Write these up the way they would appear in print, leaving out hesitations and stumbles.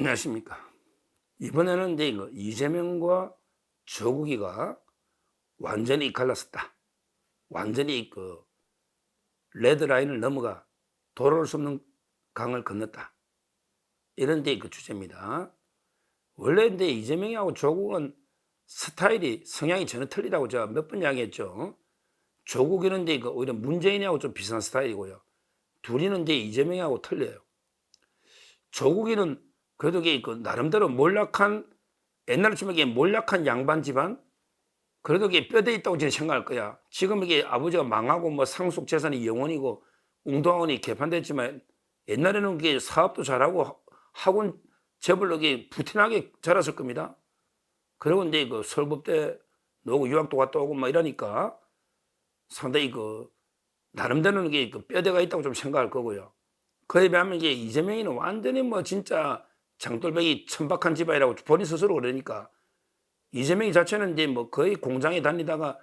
안녕하십니까. 이번에는 이제 이거 이재명과 조국이가 완전히 갈랐었다. 완전히 그 레드라인을 넘어가 돌아올 수 없는 강을 건넜다. 이런 이제 그 주제입니다. 원래 이제 이재명하고 조국은 스타일이 성향이 전혀 틀리다고 제가 몇 번 이야기했죠. 조국이는 이제 오히려 문재인하고 좀 비슷한 스타일이고요. 둘이는 이제 이재명하고 틀려요. 조국이는 그래도 이게 그 나름대로 몰락한 옛날에 치면 이게 몰락한 양반 집안 그래도 이게 뼈대 있다고 저는 생각할 거야. 지금 이게 아버지가 망하고 뭐 상속 재산이 영원이고 웅동학원이 개판됐지만 옛날에는 그게 사업도 잘하고 학원 재벌로 이게 부티나게 자랐을 겁니다. 그리고 이제 그 서울법대 나오고 유학도 갔다 오고 막 이러니까 상당히 그 나름대로는 이게 그 뼈대가 있다고 좀 생각할 거고요. 그에 비하면 이제 이재명이는 완전히 뭐 진짜 장돌배기 천박한 집안이라고 본인 스스로 그러니까 이재명이 자체는 이제 뭐 거의 공장에 다니다가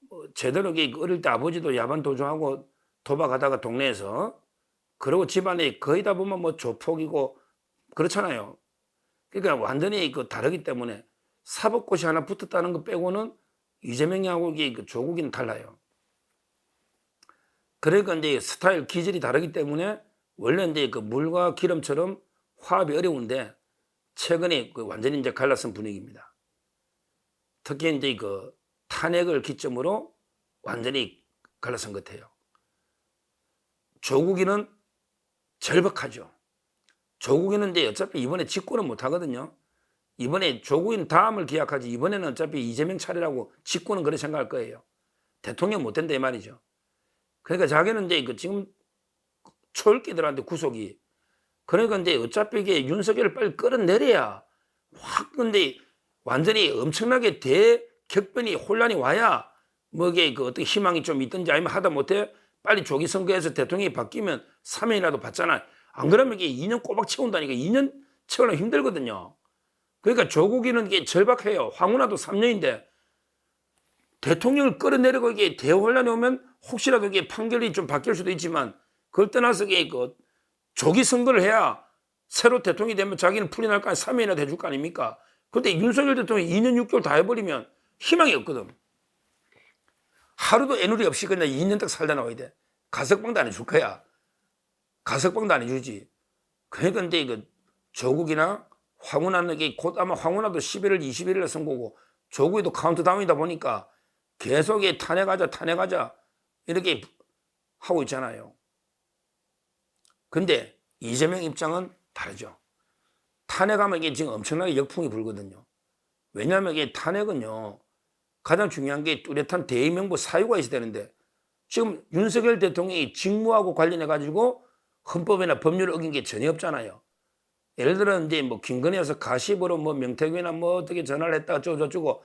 뭐 제대로 어릴 때 아버지도 야반 도주하고 도박하다가 동네에서 그리고 집안에 거의 다 보면 뭐 조폭이고 그렇잖아요. 그러니까 완전히 그 다르기 때문에 사법고시 하나 붙었다는 거 빼고는 이재명하고 이게 그 조국이는 달라요. 그러니까 이제 스타일 기질이 다르기 때문에 원래 이제 그 물과 기름처럼 화합이 어려운데 최근에 그 완전히 이제 갈라선 분위기입니다. 특히 이제 그 탄핵을 기점으로 완전히 갈라선 것 같아요. 조국이는 절박하죠. 조국이는 이제 어차피 이번에 직권은 못 하거든요. 이번에 조국이는 다음을 기약하지 이번에는 어차피 이재명 차례라고 직권은 그렇게 생각할 거예요. 대통령 못 된다 이 말이죠. 그러니까 자기는 이제 그 지금 초읽기들한테 구속이 그러니까 이제 어차피 이게 윤석열을 빨리 끌어내려야 확 근데 완전히 엄청나게 대격변이 혼란이 와야 뭐 이게 그 어떤 희망이 좀 있든지 아니면 하다 못해 빨리 조기 선거에서 대통령이 바뀌면 사면이라도 받잖아. 안 그러면 이게 2년 꼬박 채운다니까 2년 채우려면 힘들거든요. 그러니까 조국이는 이게 절박해요. 황운하도 3년인데 대통령을 끌어내리고 이게 대혼란이 오면 혹시라도 이게 판결이 좀 바뀔 수도 있지만 그걸 떠나서 이게 그 조기 선거를 해야 새로 대통령이 되면 자기는 풀이 날 거 아니야. 3년이나 해줄 거 아닙니까? 근데 윤석열 대통령이 2년 6개월 다 해버리면 희망이 없거든. 하루도 애누리 없이 그냥 2년 딱 살다 나와야 돼. 가석방도 안 해줄 거야. 가석방도 안 해주지. 그러니까 이제 그 조국이나 황운하는 게 곧 아마 황운하도 11월 21일에 선거고 조국이도 카운트다운이다 보니까 계속 탄핵하자 이렇게 하고 있잖아요. 근데 이재명 입장은 다르죠. 탄핵하면 이게 지금 엄청나게 역풍이 불거든요. 왜냐하면 이게 탄핵은요, 가장 중요한 게 뚜렷한 대의명분 사유가 있어야 되는데, 지금 윤석열 대통령이 직무하고 관련해가지고 헌법이나 법률을 어긴 게 전혀 없잖아요. 예를 들어 이제 뭐 김건희에서 가십으로 뭐 명태균이나 뭐 어떻게 전화를 했다가 저쩌고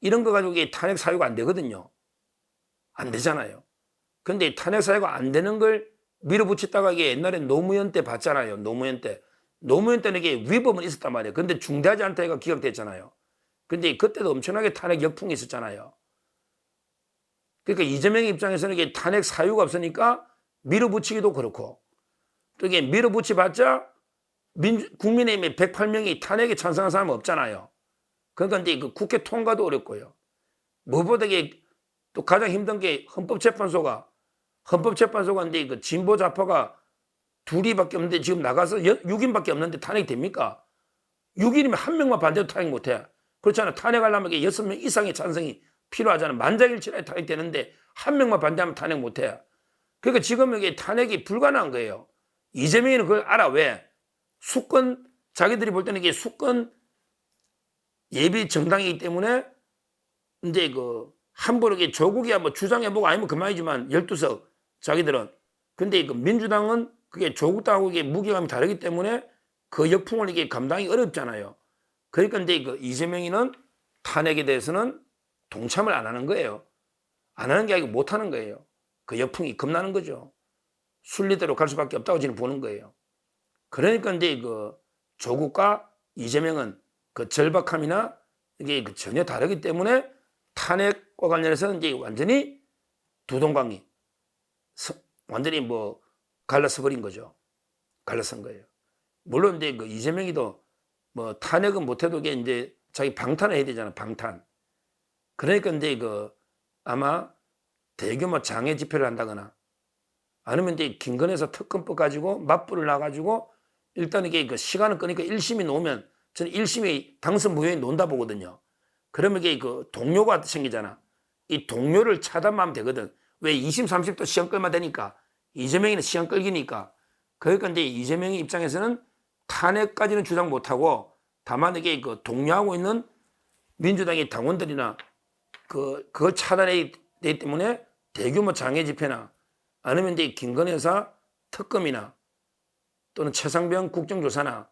이런 거 가지고 이게 탄핵 사유가 안 되거든요. 안 되잖아요. 근데 탄핵 사유가 안 되는 걸 밀어붙였다가 이게 옛날에 노무현 때 봤잖아요. 노무현 때. 노무현 때는 이게 위법은 있었단 말이에요. 근데 중대하지 않다 해가 기각됐잖아요. 근데 그때도 엄청나게 탄핵 역풍이 있었잖아요. 그러니까 이재명 입장에서는 이게 탄핵 사유가 없으니까 밀어붙이기도 그렇고 또 이게 밀어붙여봤자 국민의힘의 108명이 탄핵에 찬성한 사람은 없잖아요. 그러니까 이제 그 국회 통과도 어렵고요. 무엇보다 이게 또 가장 힘든 게 헌법재판소가 이제 그 진보 좌파가 둘이밖에 없는데 지금 나가서 6인밖에 없는데 탄핵이 됩니까? 6인이면 한 명만 반대로 탄핵 못해. 그렇잖아. 탄핵하려면 6명 이상의 찬성이 필요하잖아. 만장일치라야 탄핵되는데 한 명만 반대하면 탄핵 못해. 그러니까 지금 이게 탄핵이 불가능한 거예요. 이재명이는 그걸 알아. 왜? 수권 자기들이 볼 때는 이게 수권 예비 정당이기 때문에 이제 그 함부로 이게 조국이야 뭐 주장해보고 아니면 그만이지만 12석 자기들은 근데 그 민주당은 그게 조국당하고 이게 무게감이 다르기 때문에 그 역풍을 이게 감당이 어렵잖아요. 그러니까 이제 그 이재명이는 탄핵에 대해서는 동참을 안 하는 거예요. 안 하는 게 아니고 못 하는 거예요. 그 역풍이 겁나는 거죠. 순리대로 갈 수밖에 없다고 저는 보는 거예요. 그러니까 이제 그 조국과 이재명은 그 절박함이나 이게 그 전혀 다르기 때문에 탄핵과 관련해서는 이제 완전히 두 동강이 완전히 뭐 갈라서 버린 거죠. 갈라선 거예요. 물론 이제 그 이재명이도 뭐 탄핵은 못해도 이제 자기 방탄을 해야 되잖아, 방탄. 그러니까 이제 그 아마 대규모 장애 집회를 한다거나 아니면 이제 김건희에서 특검법 가지고 맞불을 놔가지고 일단 이게 그 시간을 끄니까 1심이 놓으면 저는 1심이 당선 무효에 놓는다 보거든요. 그러면 이게 그 동료가 생기잖아. 이 동료를 차단하면 되거든. 왜 2심, 3심도 시간 끌면 되니까. 이재명이는 시간 끌기니까. 그러니까 이제 이재명의 입장에서는 탄핵까지는 주장 못하고 다만 이게 그 동료하고 있는 민주당의 당원들이나 그걸 차단해야 되기 때문에 대규모 장애 집회나 아니면 이제 김건희 여사 특검이나 또는 최상병 국정조사나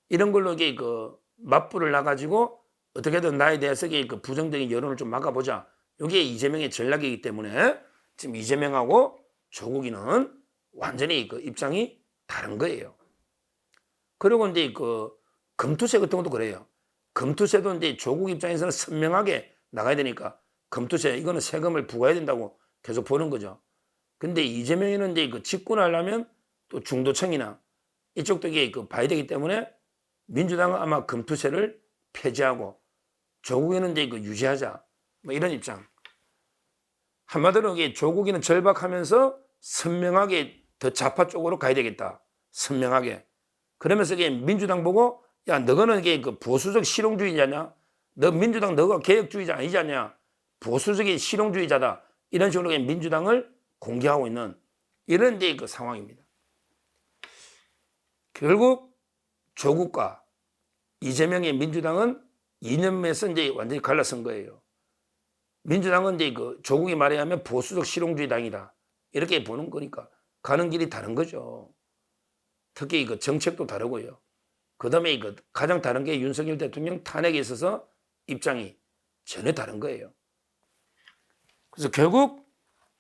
이런 걸로 이게 그 맞불을 놔가지고 어떻게든 나에 대해서 그 부정적인 여론을 좀 막아보자. 이게 이재명의 전략이기 때문에 지금 이재명하고 조국이는 완전히 그 입장이 다른 거예요. 그리고 이제 그 금투세 같은 것도 그래요. 금투세도 이제 조국 입장에서는 선명하게 나가야 되니까 금투세 이거는 세금을 부과해야 된다고 계속 보는 거죠. 근데 이재명이는 이제 그 집권하려면 또 중도층이나 이쪽도 이게 그 봐야 되기 때문에 민주당은 아마 금투세를 폐지하고 조국에는 이제 그 유지하자 뭐 이런 입장. 한마디로 이게 조국이는 절박하면서 선명하게 더 좌파 쪽으로 가야 되겠다. 선명하게. 그러면서 이게 민주당 보고 야 너거는 이게 그 보수적 실용주의자냐? 너 민주당 너가 개혁주의자 아니지 않냐? 보수적인 실용주의자다. 이런 식으로 민주당을 공개하고 있는 이런 이제 그 상황입니다. 결국 조국과 이재명의 민주당은 이념에서 이제 완전히 갈라선 거예요. 민주당은 이제 그 조국이 말하자면 보수적 실용주의당이다. 이렇게 보는 거니까 가는 길이 다른 거죠. 특히 그 정책도 다르고요. 그 다음에 그 가장 다른 게 윤석열 대통령 탄핵에 있어서 입장이 전혀 다른 거예요. 그래서 결국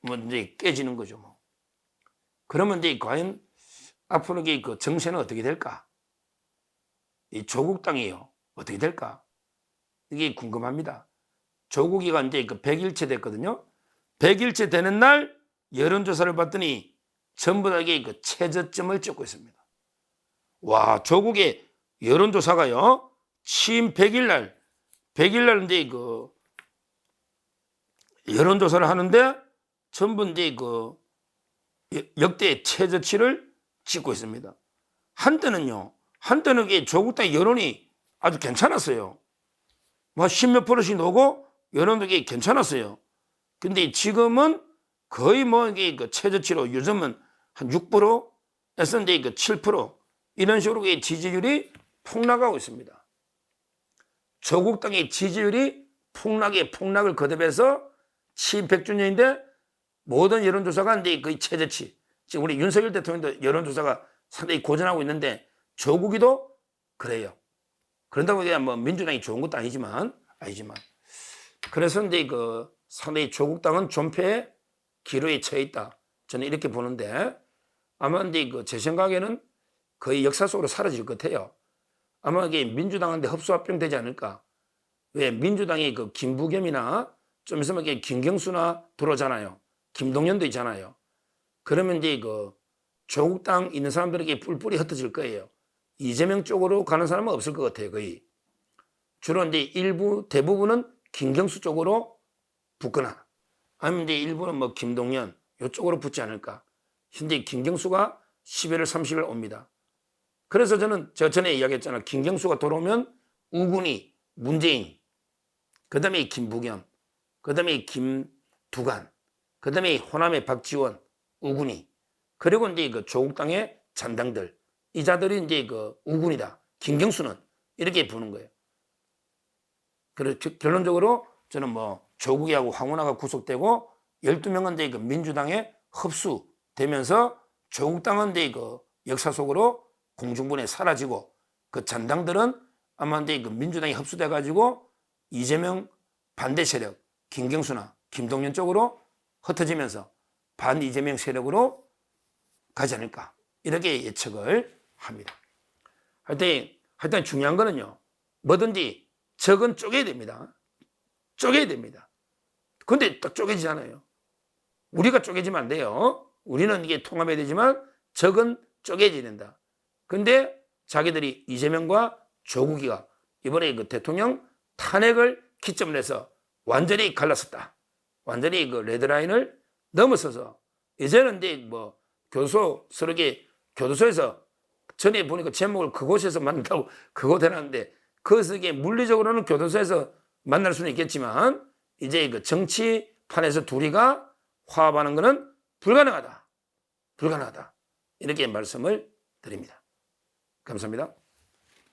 뭐 이제 깨지는 거죠. 뭐. 그러면 이제 과연 앞으로 그 정세는 어떻게 될까? 이 조국 땅이요. 어떻게 될까? 이게 궁금합니다. 조국이가 이제 그 100일째 됐거든요. 100일째 되는 날 여론조사를 봤더니 전부 다 이게 그 최저점을 찍고 있습니다. 와, 조국의 여론조사가요. 취임 100일 날 이제 그 여론조사를 하는데 전부 이제 그 역대 최저치를 찍고 있습니다. 한때는 이게 조국 땅 여론이 아주 괜찮았어요. 뭐 10몇 프로씩 오고 여론도 이게 괜찮았어요. 근데 지금은 거의 뭐 이게 그 최저치로 요즘은 한 6%에서 이제 그 7% 이런 식으로 지지율이 폭락하고 있습니다. 조국 땅의 지지율이 폭락을 거듭해서 취임 100주년인데 모든 여론조사가 이제 거의 최저치. 지금 우리 윤석열 대통령도 여론조사가 상당히 고전하고 있는데 조국이도 그래요. 그런다고 해야 뭐 민주당이 좋은 것도 아니지만 그래서 이제 그 상당히 조국 당은 존폐의 기로에 처해 있다. 저는 이렇게 보는데 아마 이제 그 제 생각에는 거의 역사 속으로 사라질 것 같아요. 아마 이게 민주당한테 흡수합병되지 않을까. 왜 민주당이 그 김부겸이나 좀 있으면 이게 김경수나 들어오잖아요. 김동연도 있잖아요. 그러면 이제 그 조국 당 있는 사람들에게 뿔뿔이 흩어질 거예요. 이재명 쪽으로 가는 사람은 없을 것 같아요. 거의. 주로 이제 대부분은 김경수 쪽으로 붙거나 아니면 이제 일부는 뭐 김동연 이쪽으로 붙지 않을까. 현재 김경수가 11월 30일 옵니다. 그래서 제가 전에 이야기했잖아요. 김경수가 돌아오면 우군이 문재인, 그 다음에 김부겸, 그 다음에 김두관, 그 다음에 호남의 박지원, 우군이, 그리고 이제 그 조국당의 잔당들, 이 자들이 이제 그 우군이다. 김경수는 이렇게 보는 거예요. 그래서 결론적으로 저는 뭐 조국이하고 황운하가 구속되고 12명은 이제 그 민주당에 흡수되면서 조국당은 이제 그 역사 속으로 공중분해 사라지고 그 잔당들은 아마 이제 그 민주당이 흡수돼 가지고 이재명 반대 세력 김경수나 김동연 쪽으로 흩어지면서 반 이재명 세력으로 가지 않을까 이렇게 예측을 합니다. 하여튼 중요한 거는요. 뭐든지 적은 쪼개야 됩니다. 쪼개야 됩니다. 근데 딱 쪼개지잖아요. 우리가 쪼개지면 안 돼요. 우리는 이게 통합해야 되지만 적은 쪼개져야 된다. 근데 자기들이 이재명과 조국이가 이번에 그 대통령 탄핵을 기점으로 해서 완전히 갈랐었다. 완전히 그 레드라인을 넘어서서 이제는 이제 뭐 교도소 서로게 교도소에서 전에 보니까 제목을 그곳에서 만난다고 그곳 해놨는데 그것이 물리적으로는 교도소에서 만날 수는 있겠지만 이제 그 정치판에서 둘이가 화합하는 것은 불가능하다. 불가능하다. 이렇게 말씀을 드립니다. 감사합니다.